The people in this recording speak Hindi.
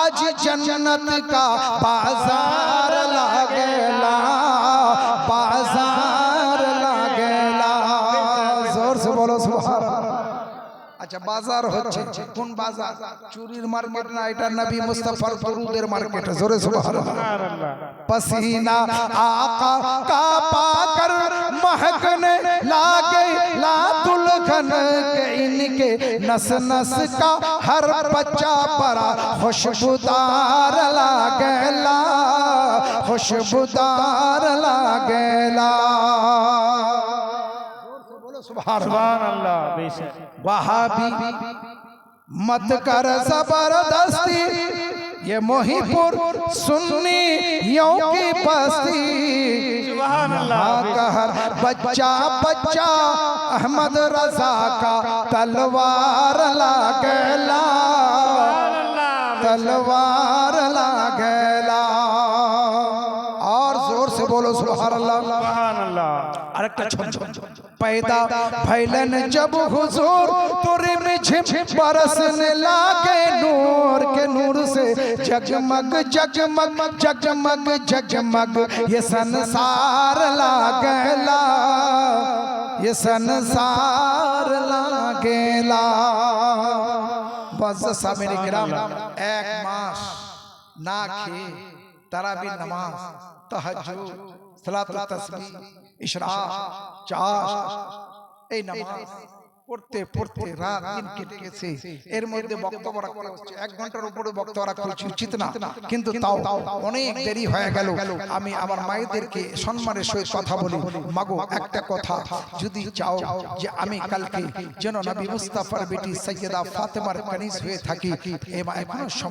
आज जन्नत का बाजार लागेला, बाजार लागेला। जोर से बोलो सुभान अल्लाह। अच्छा बाजार হচ্ছে কোন বাজার? চুরির মার্কেট না, এটা নবী মুস্তাফার দরুদের মার্কেট। জোরে সুবহানাল্লাহ। पसीना आका का पाकर महकने लागे ला दुल्हन के इनके नस नस का हर बच्चा बड़ा खुशबूदार लागेला, खुशबूदार लागेला। सुभान अल्लाह। बेशक वहाबी मत कर जबरदस्ती, ये मोहीपुर सुन्नी यों की बस्ती। सुभान अल्लाह। कहर बच्चा बच्चा अहमद रजा का तलवार लागेला, तलवार लागेला। और जोर से बोलो सुभान अल्लाह। सुभान अल्लाह। अरेक्टा छोड़ पैदा फैलन जब हुजूर तुरे में झिम बरसने लागे नूर के नूर से जगमग जगमग जगमग जगमग ये संसार लागेला, ये संसार लागेला। बस सामने किराम एक मास ना खे तरावी नमाज तहज्जुद सलातुत तस्बीह इशराक चाश এই নামাজ পড়তে পড়তে রাত দিন কেটে গেছে। এর মধ্যে বক্তব্য রাখতে হচ্ছে 1 ঘন্টার উপরে বক্তব্য রাখা উচিত না, কিন্তু তাও অনেক দেরি হয়ে গেল। আমি আমার মায়েদেরকে সম্মানের সহিত কথা বলি, মাগো একটা কথা যদি চাও যে আমি কালকে যেন নবী মুস্তাফার বেটি সৈয়দা ফাতেমার কানিজ হয়ে থাকি, এখনো